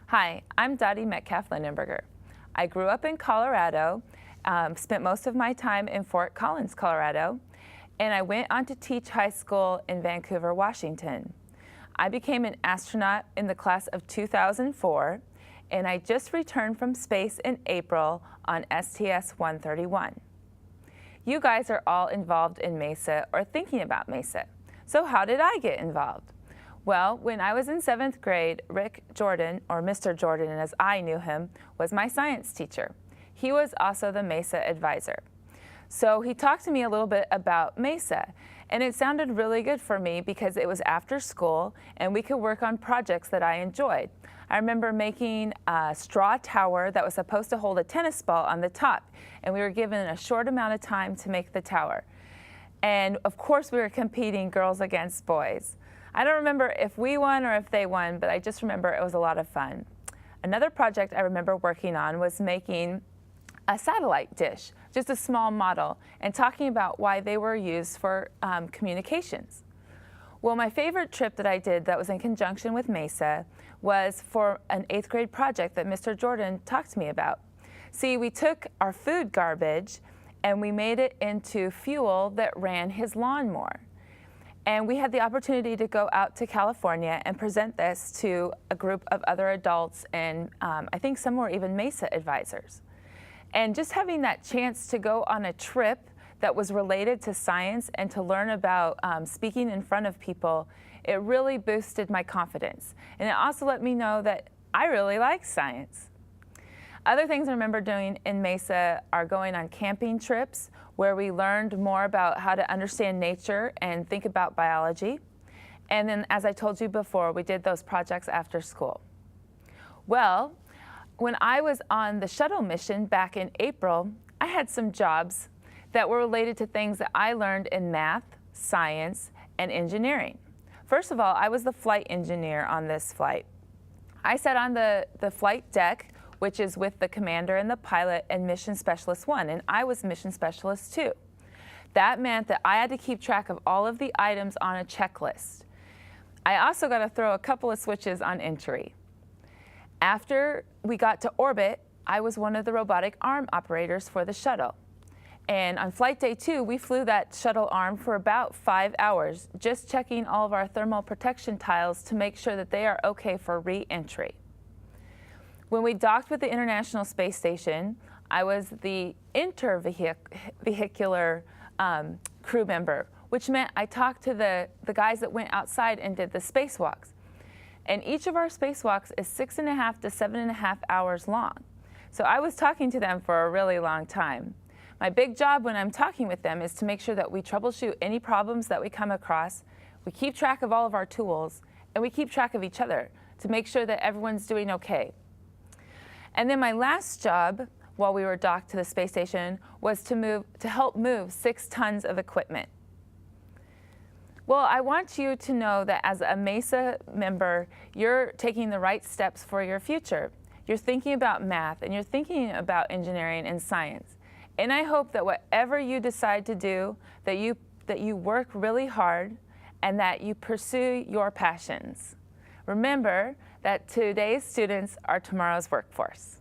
Hi, I'm Dottie Metcalf Lindenberger. I grew up in Colorado, spent most of my time in Fort Collins, Colorado, and I went on to teach high school in Vancouver, Washington. I became an astronaut in the class of 2004, and I just returned from space in April on STS-131. You guys are all involved in MESA or thinking about MESA. So how did I get involved? Well, when I was in 7th grade, Rick Jordan, or Mr. Jordan as I knew him, was my science teacher. He was also the MESA advisor. So he talked to me a little bit about MESA, and it sounded really good for me because it was after school and we could work on projects that I enjoyed. I remember making a straw tower that was supposed to hold a tennis ball on the top, and we were given a short amount of time to make the tower. And of course we were competing girls against boys. I don't remember if we won or if they won, but I just remember it was a lot of fun. Another project I remember working on was making a satellite dish, just a small model, and talking about why they were used for communications. Well, my favorite trip that I did that was in conjunction with MESA was for an 8th grade project that Mr. Jordan talked to me about. See, we took our food garbage and we made it into fuel that ran his lawnmower. And we had the opportunity to go out to California and present this to a group of other adults, and I think some were even MESA advisors. And just having that chance to go on a trip that was related to science and to learn about speaking in front of people, it really boosted my confidence. And it also let me know that I really like science. Other things I remember doing in MESA are going on camping trips where we learned more about how to understand nature and think about biology. And then, as I told you before, we did those projects after school. Well, when I was on the shuttle mission back in April, I had some jobs that were related to things that I learned in math, science, and engineering. First of all, I was the flight engineer on this flight. I sat on the flight deck, which is with the commander and the pilot and Mission Specialist 1, and I was Mission Specialist 2. That meant that I had to keep track of all of the items on a checklist. I also got to throw a couple of switches on entry. After we got to orbit, I was one of the robotic arm operators for the shuttle. And on flight day 2, we flew that shuttle arm for about 5 hours, just checking all of our thermal protection tiles to make sure that they are okay for re-entry. When we docked with the International Space Station, I was the intervehicular crew member, which meant I talked to the guys that went outside and did the spacewalks. And each of our spacewalks is 6.5 to 7.5 hours long. So I was talking to them for a really long time. My big job when I'm talking with them is to make sure that we troubleshoot any problems that we come across, we keep track of all of our tools, and we keep track of each other to make sure that everyone's doing okay. And then my last job, while we were docked to the space station, was to help move 6 tons of equipment. Well, I want you to know that as a MESA member, you're taking the right steps for your future. You're thinking about math, and you're thinking about engineering and science. And I hope that whatever you decide to do, that you work really hard and that you pursue your passions. Remember that today's students are tomorrow's workforce.